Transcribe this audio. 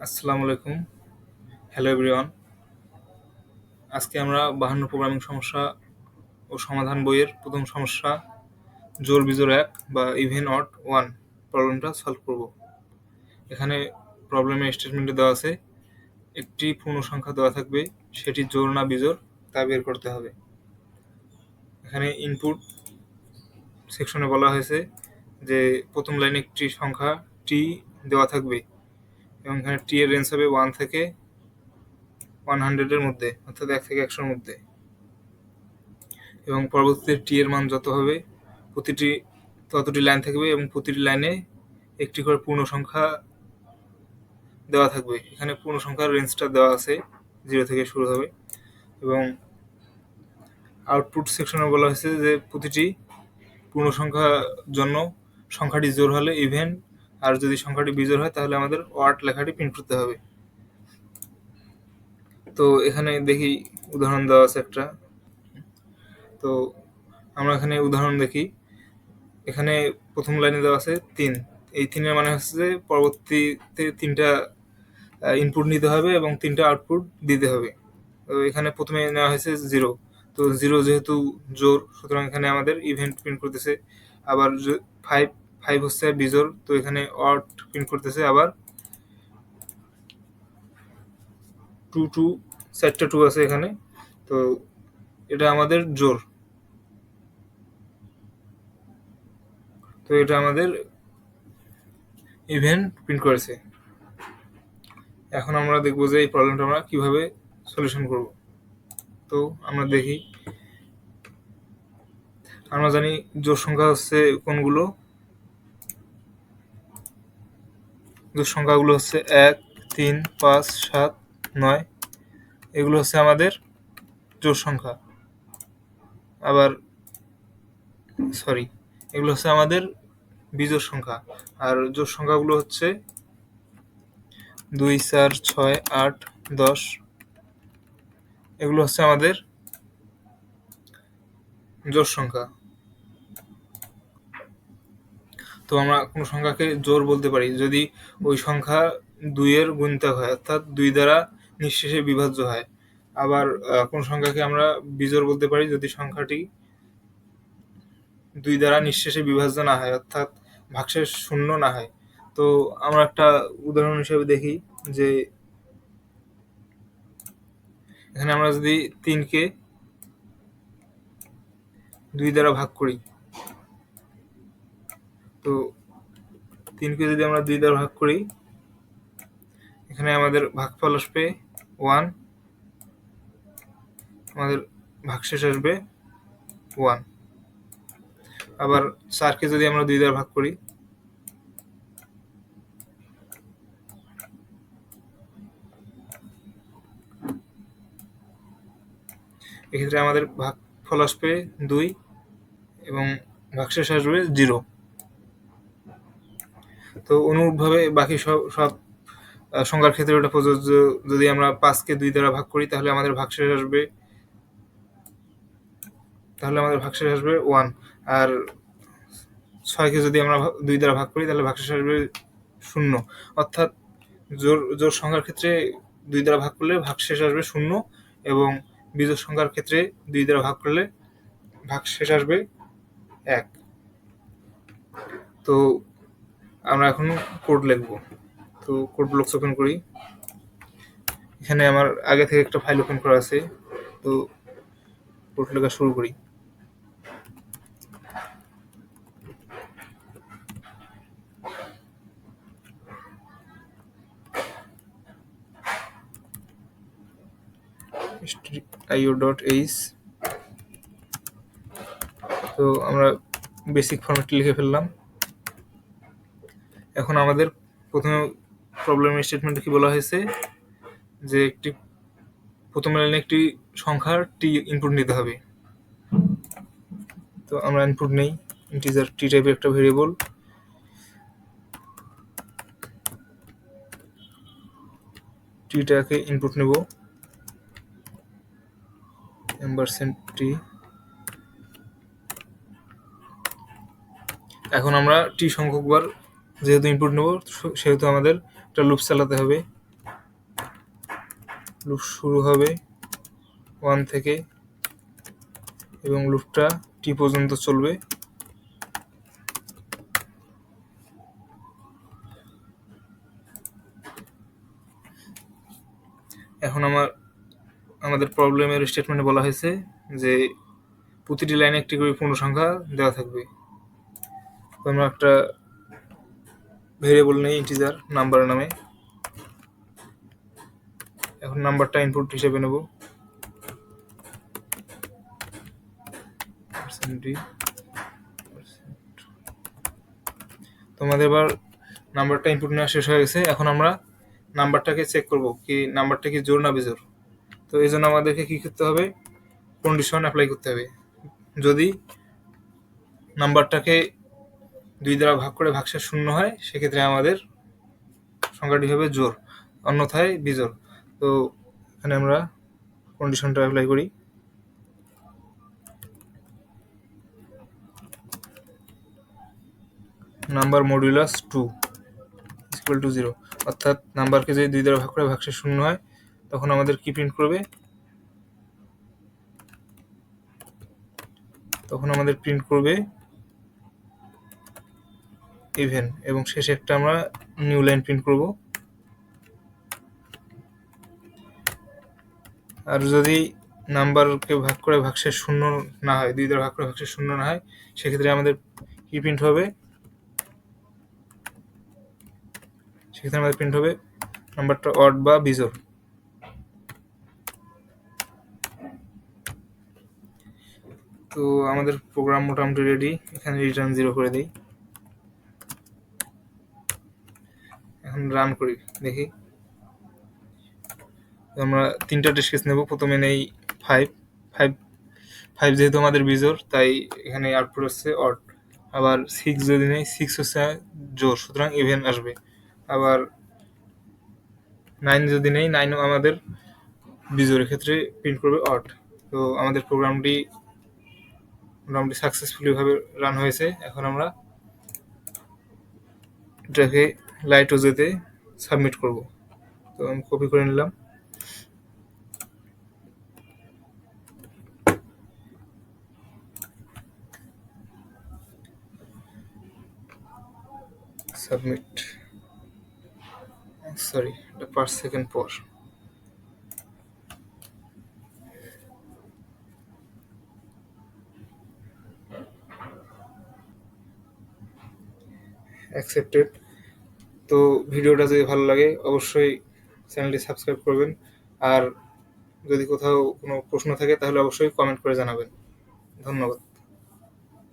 আসসালামু আলাইকুম। Hello everyone. আজকে আমরা 52 প্রোগ্রামিং সমস্যা ও সমাধান বইয়ের প্রথম সমস্যা জোড় বিজোড় ১ বা ইভেন অড 1 প্রবলেমটা সলভ করব। এখানে প্রবলেমের স্টেটমেন্টে দেওয়া আছে একটি পূর্ণ সংখ্যা দেওয়া থাকবে, সেটি জোড় না বিজোড় তা বের করতে হবে। এখানে ইনপুট সেকশনে বলা হয়েছে যে প্রথম লাইনে একটি সংখ্যা টি দেওয়া থাকবে এবং এখানে টি এর রেঞ্জ হবে 1 থেকে 100 এর মধ্যে, অর্থাৎ 1 থেকে 100 এর মধ্যে, এবং পরবর্তীতে টি এর মান যত হবে প্রতিটি ততটি লাইন থাকবে এবং প্রতিটি লাইনে একটি করে পূর্ণ সংখ্যা দেওয়া থাকবে। এখানে পূর্ণ সংখ্যার রেঞ্জটা দেওয়া আছে, 0 থেকে শুরু হবে। এবং আউটপুট সেকশনে বলা হয়েছে যে প্রতিটি পূর্ণ সংখ্যার জন্য সংখ্যাটি জোড় হলে ইভেন, আর যদি সংখ্যাটি বিজোড় হয় তাহলে আমাদের অড লেখাটি প্রিন্ট করতে হবে। তো এখানে দেখি উদাহরণ দেওয়া আছে একটা। তো আমরা এখানে উদাহরণ দেখি। এখানে প্রথম লাইনে দেওয়া আছে 3। এই 3 এর মানে হচ্ছে যে পরবর্তীতে 3টা ইনপুট নিতে হবে এবং 3টা আউটপুট দিতে হবে। তো এখানে প্রথমে নেওয়া হয়েছে 0। তো 0 যেহেতু জোড়, সুতরাং এখানে আমাদের ইভেন্ট প্রিন্ট করতেছে। আবার 5 হচ্ছে বিজোড়, তো এখানে অড প্রিন্ট করতেছে। আবার 2 4টা 2 আছে এখানে, তো এটা আমাদের জোড়, তো এটা আমাদের ইভেন্ট প্রিন্ট করেছে। এখন আমরা দেখব যে এই প্রবলেমটা আমরা কিভাবে সলিউশন করব। তো আমরা দেখি, আমরা জানি জোড় সংখ্যা হচ্ছে কোনগুলো। জোড় সংখ্যাগুলো হচ্ছে 1, 3, 5, 7, 9। এগুলো হচ্ছে আমাদের জোড় সংখ্যা। আবার এগুলো হচ্ছে আমাদের বিজোড় সংখ্যা। আর জোড় সংখ্যাগুলো হচ্ছে 2, 4, 6, 8, 10। এগুলো হচ্ছে আমাদের জোড় সংখ্যা। তো আমরা কোনো সংখ্যাকে জোড় বলতে পারি যদি ওই সংখ্যা 2 এর গুণিতক হয়, অর্থাৎ 2 দ্বারা নিঃশেষে বিভাজ্য হয়। আবার কোন সংখ্যাকে আমরা বিজোড় বলতে পারি যদি সংখ্যাটি 2 দ্বারা নিঃশেষে বিভাজ্য না হয়, অর্থাৎ ভাগশেষ শূন্য না হয়। তো আমরা একটা উদাহরণ হিসেবে দেখি যে এখানে আমরা যদি 3কে 2 দ্বারা ভাগ করি, তো 3কে যদি আমরা 2 দ্বারা ভাগ করি, এখানে আমাদের ভাগফল আসবে 1, আমাদের ভাগশেষ আসবে 1। আবার 4কে যদি আমরা 2 দ্বারা ভাগ করি, এক্ষেত্রে আমাদের ভাগফল আসবে 2 এবং ভাগশেষ আসবে 0। তো অনুরূপভাবে বাকি সব সংখ্যার ক্ষেত্রে ওটা প্রযোজ্য। যদি আমরা 5কে 2 দ্বারা ভাগ করি তাহলে আমাদের ভাগশেষ আসবে 1। আর 6কে যদি আমরা 2 দ্বারা ভাগ করি তাহলে ভাগশেষ আসবে 0। অর্থাৎ জোড় সংখ্যার ক্ষেত্রে 2 দ্বারা ভাগ করলে ভাগশেষ আসবে 0 এবং বিজোড় সংখ্যার ক্ষেত্রে 2 দ্বারা ভাগ করলে ভাগশেষ আসবে 1। তো আমরা এখন কোড লিখব। তো কোড ব্লকস ওপেন করি। এখানে আমার আগে থেকে একটা ফাইল ওপেন করা আছে, তো কোড লেখা শুরু করি। io.h। তো আমরা বেসিক ফরম্যাটটি লিখে ফেললাম। এখন আমাদের প্রথমে প্রবলেমের স্টেটমেন্টে কি বলা হয়েছে যে প্রথম লাইনে একটি সংখ্যার টি ইনপুট নিতে হবে। তো আমরা ইনপুট নেই ইন্টিজার টি টাইপের একটা ভেরিয়েবল। টিটাকে ইনপুট নেব $t। এখন আমরা টি সংখ্যকবার যেহেতু ইনপুট নেব সেহেতু আমাদের একটা লুপ চালাতে হবে। লুপ শুরু হবে 1 থেকে এবং লুপটা টি পর্যন্ত চলবে। এখন আমাদের প্রবলেমের স্টেটমেন্টে বলা হয়েছে যে প্রতিটি লাইনে একটি করে পূর্ণ সংখ্যা দেওয়া থাকবে। তো আমরা একটা ভেরিয়েবল নেই ইন্টিজার নাম্বার নামে। এখন নাম্বারটা ইনপুট হিসেবে নেব। তোমাদের এবার নাম্বারটা ইনপুট নেওয়া শেষ হয়ে গেছে। এখন আমরা নাম্বারটাকে চেক করব কি নাম্বারটা কি জোড় না বিজোড়। তো এই জন্য আমাদেরকে কি করতে হবে, কন্ডিশন অ্যাপ্লাই করতে হবে। যদি নাম্বারটাকে 2 দ্বারা ভাগ করে ভাগশেষ 0 হয় সেক্ষেত্রে আমাদের সংখ্যাটি হবে জোড়, অন্যথায় বিজোড়। তো এখানে আমরা কন্ডিশনটা অ্যাপ্লাই করি। নাম্বার মডুলাস 2 ইকুয়াল টু 0, অর্থাৎ নাম্বারকে যদি 2 দ্বারা ভাগ করে ভাগশেষ 0 হয় তখন আমাদের কি প্রিন্ট করবে, তখন আমাদের প্রিন্ট করবে ইভেন, এবং শেষে একটা আমরা নিউ লাইন প্রিন্ট করব। আর যদি নাম্বারকে ভাগ করে ভাগশেষ 0 না হয়, 2 দ্বারা ভাগ করে ভাগশেষ 0 না হয় সেক্ষেত্রে আমাদের কি প্রিন্ট হবে, সেক্ষেত্রে আমাদের প্রিন্ট হবে নাম্বারটা অড বা বিজোড়। তো আমাদের প্রোগ্রাম মোটামুটি রেডি। এখানে রিটার্ন 0 করে দিই। এখন রান করি, দেখি। আমরা 3টা টেস্ট কেস নেব। প্রথমে নেই 5 যেহেতু আমাদের বিজোড় তাই এখানে আউটপুট হচ্ছে অড। আবার 6 যদি নেই, 6 হচ্ছে জোড়, সুতরাং ইভেন আসবে। আবার 9 যদি নেই, 9ও আমাদের বিজোড়ের ক্ষেত্রে প্রিন্ট করবে অড। তো আমাদের প্রোগ্রামটি মোটামুটি সাকসেসফুলি ভাবে রান হয়েছে। এখন আমরা এটাকে লাইট ওজেতে সাবমিট করব। তো আমি কপি করে নিলাম। সাবমিট, সরি, এটা 5 সেকেন্ড পর। অ্যাকসেপ্টেড। তো ভিডিওটা যদি ভালো লাগে অবশ্যই চ্যানেলটি সাবস্ক্রাইব করবেন। আর যদি কোথাও কোনো প্রশ্ন থাকে তাহলে অবশ্যই কমেন্ট করে জানাবেন। ধন্যবাদ।